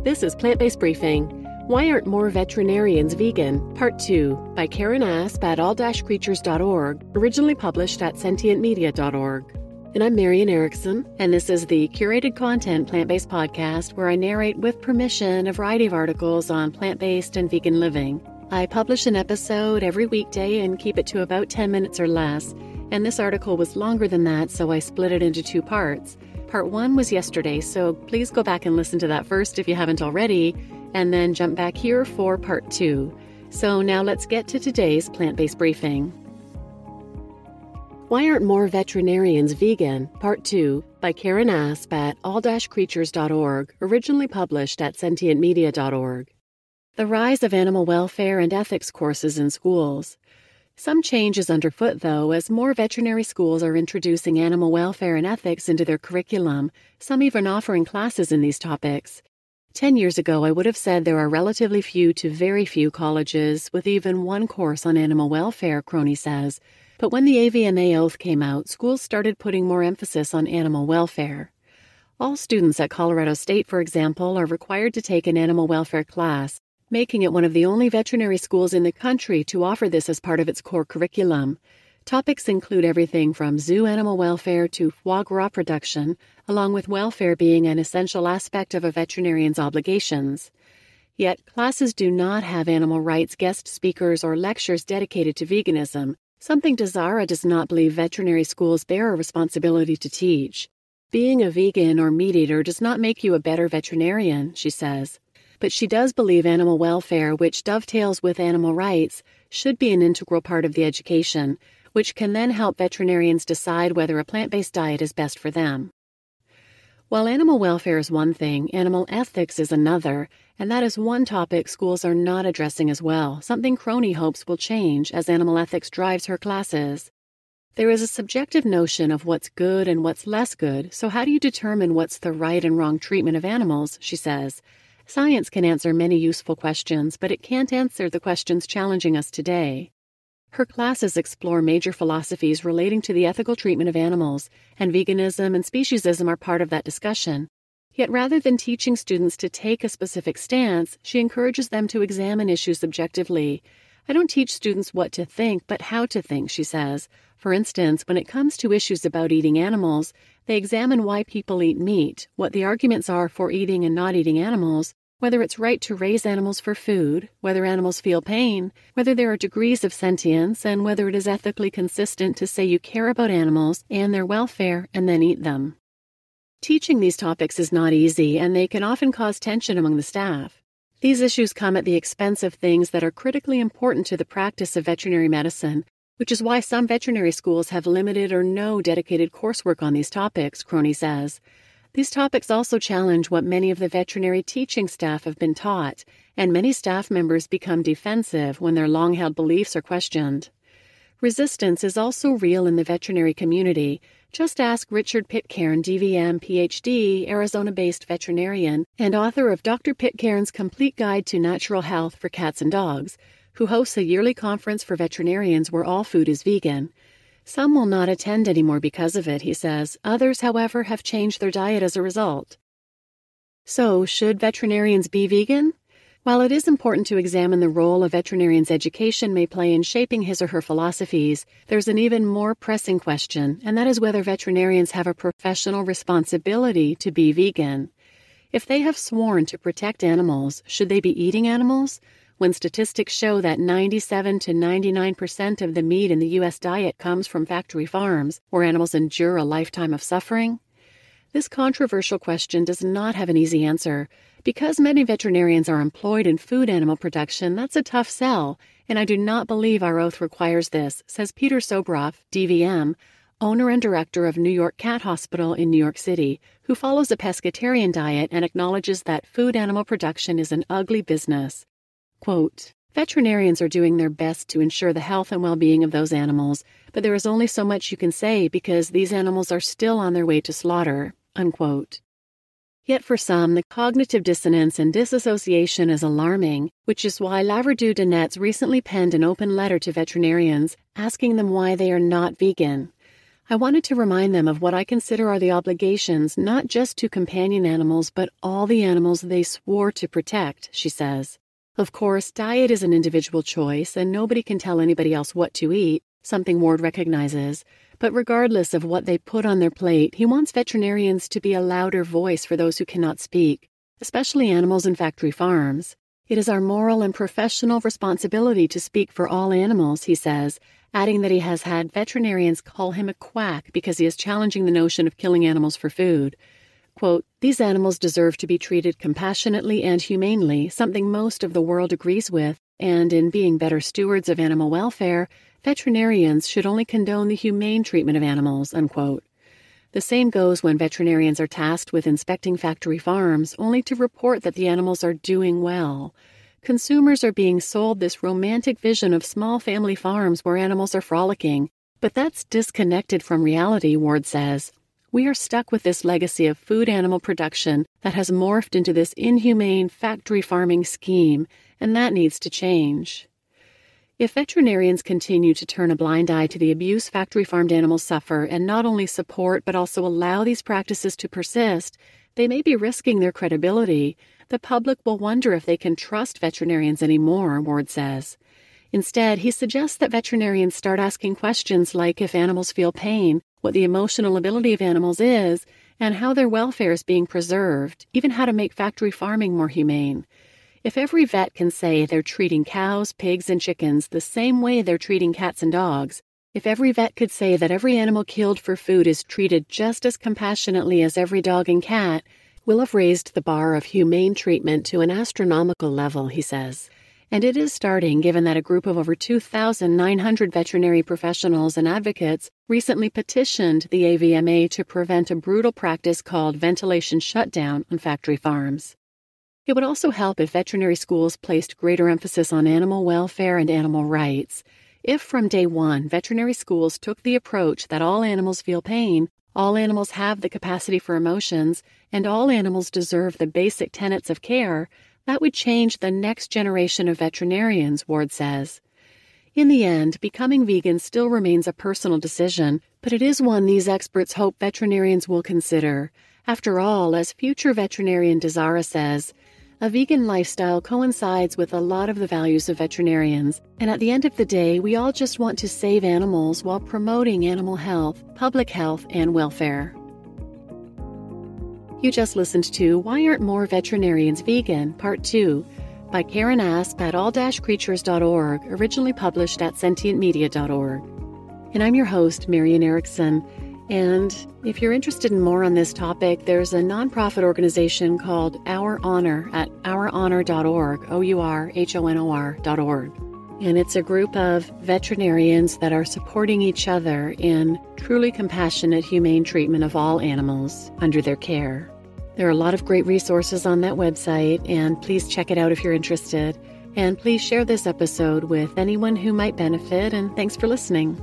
This is Plant-Based Briefing. Why Aren't More Veterinarians Vegan? Part 2 by Karen Asp at all-creatures.org, originally published at sentientmedia.org. And I'm Marian Erickson, and this is the curated content plant-based podcast where I narrate with permission a variety of articles on plant-based and vegan living. I publish an episode every weekday and keep it to about 10 minutes or less, and this article was longer than that, so I split it into 2 parts. Part 1 was yesterday, so please go back and listen to that first if you haven't already, and then jump back here for Part 2. So now let's get to today's plant-based briefing. Why Aren't More Veterinarians Vegan? Part 2 by Karen Asp at all-creatures.org, originally published at sentientmedia.org. The rise of animal welfare and ethics courses in schools. Some change is underfoot, though, as more veterinary schools are introducing animal welfare and ethics into their curriculum, some even offering classes in these topics. 10 years ago, I would have said there are relatively few to very few colleges with even one course on animal welfare, Crony says. But when the AVMA oath came out, schools started putting more emphasis on animal welfare. All students at Colorado State, for example, are required to take an animal welfare class, making it one of the only veterinary schools in the country to offer this as part of its core curriculum. Topics include everything from zoo animal welfare to foie gras production, along with welfare being an essential aspect of a veterinarian's obligations. Yet, classes do not have animal rights guest speakers or lectures dedicated to veganism, something Desara does not believe veterinary schools bear a responsibility to teach. Being a vegan or meat eater does not make you a better veterinarian, she says. But she does believe animal welfare, which dovetails with animal rights, should be an integral part of the education, which can then help veterinarians decide whether a plant-based diet is best for them. While animal welfare is one thing, animal ethics is another, and that is one topic schools are not addressing as well, something Crony hopes will change as animal ethics drives her classes. There is a subjective notion of what's good and what's less good, so how do you determine what's the right and wrong treatment of animals, she says. Science can answer many useful questions, but it can't answer the questions challenging us today. Her classes explore major philosophies relating to the ethical treatment of animals, and veganism and speciesism are part of that discussion. Yet rather than teaching students to take a specific stance, she encourages them to examine issues objectively. I don't teach students what to think, but how to think, she says. For instance, when it comes to issues about eating animals, they examine why people eat meat, what the arguments are for eating and not eating animals, whether it's right to raise animals for food, whether animals feel pain, whether there are degrees of sentience, and whether it is ethically consistent to say you care about animals and their welfare and then eat them. Teaching these topics is not easy, and they can often cause tension among the staff. These issues come at the expense of things that are critically important to the practice of veterinary medicine, which is why some veterinary schools have limited or no dedicated coursework on these topics, Crony says. These topics also challenge what many of the veterinary teaching staff have been taught, and many staff members become defensive when their long-held beliefs are questioned. Resistance is also real in the veterinary community. Just ask Richard Pitcairn, DVM, PhD, Arizona-based veterinarian, and author of Dr. Pitcairn's Complete Guide to Natural Health for Cats and Dogs, who hosts a yearly conference for veterinarians where all food is vegan. Some will not attend anymore because of it, he says. Others, however, have changed their diet as a result. So, should veterinarians be vegan? While it is important to examine the role a veterinarian's education may play in shaping his or her philosophies, there's an even more pressing question, and that is whether veterinarians have a professional responsibility to be vegan. If they have sworn to protect animals, should they be eating animals? When statistics show that 97 to 99% of the meat in the U.S. diet comes from factory farms, where animals endure a lifetime of suffering? This controversial question does not have an easy answer. Because many veterinarians are employed in food animal production, that's a tough sell, and I do not believe our oath requires this, says Peter Sobroff, DVM, owner and director of New York Cat Hospital in New York City, who follows a pescatarian diet and acknowledges that food animal production is an ugly business. Quote, veterinarians are doing their best to ensure the health and well-being of those animals, but there is only so much you can say because these animals are still on their way to slaughter, unquote. Yet for some, the cognitive dissonance and disassociation is alarming, which is why Laverdure de Netz recently penned an open letter to veterinarians asking them why they are not vegan. I wanted to remind them of what I consider are the obligations not just to companion animals, but all the animals they swore to protect, she says. Of course, diet is an individual choice, and nobody can tell anybody else what to eat, something Ward recognizes. But regardless of what they put on their plate, he wants veterinarians to be a louder voice for those who cannot speak, especially animals in factory farms. It is our moral and professional responsibility to speak for all animals, he says, adding that he has had veterinarians call him a quack because he is challenging the notion of killing animals for food. Quote, "These animals deserve to be treated compassionately and humanely, something most of the world agrees with, and in being better stewards of animal welfare, veterinarians should only condone the humane treatment of animals," unquote. The same goes when veterinarians are tasked with inspecting factory farms, only to report that the animals are doing well. Consumers are being sold this romantic vision of small family farms where animals are frolicking, but that's disconnected from reality, Ward says. We are stuck with this legacy of food animal production that has morphed into this inhumane factory farming scheme, and that needs to change. If veterinarians continue to turn a blind eye to the abuse factory-farmed animals suffer and not only support but also allow these practices to persist, they may be risking their credibility. The public will wonder if they can trust veterinarians anymore, Ward says. Instead, he suggests that veterinarians start asking questions like if animals feel pain, what the emotional ability of animals is, and how their welfare is being preserved, even how to make factory farming more humane. If every vet can say they're treating cows, pigs, and chickens the same way they're treating cats and dogs, if every vet could say that every animal killed for food is treated just as compassionately as every dog and cat, we'll have raised the bar of humane treatment to an astronomical level, he says. And it is starting, given that a group of over 2,900 veterinary professionals and advocates recently petitioned the AVMA to prevent a brutal practice called ventilation shutdown on factory farms. It would also help if veterinary schools placed greater emphasis on animal welfare and animal rights. If from day one, veterinary schools took the approach that all animals feel pain, all animals have the capacity for emotions, and all animals deserve the basic tenets of care, that would change the next generation of veterinarians, Ward says. In the end, becoming vegan still remains a personal decision, but it is one these experts hope veterinarians will consider. After all, as future veterinarian Desara says, a vegan lifestyle coincides with a lot of the values of veterinarians, and at the end of the day, we all just want to save animals while promoting animal health, public health, and welfare. You just listened to Why Aren't More Veterinarians Vegan? Part 2 by Karen Asp at all-creatures.org, originally published at sentientmedia.org. And I'm your host, Marian Erickson. And if you're interested in more on this topic, there's a nonprofit organization called Our Honor at ourhonor.org, OURHONOR.org. And it's a group of veterinarians that are supporting each other in truly compassionate, humane treatment of all animals under their care. There are a lot of great resources on that website, and please check it out if you're interested. And please share this episode with anyone who might benefit, and thanks for listening.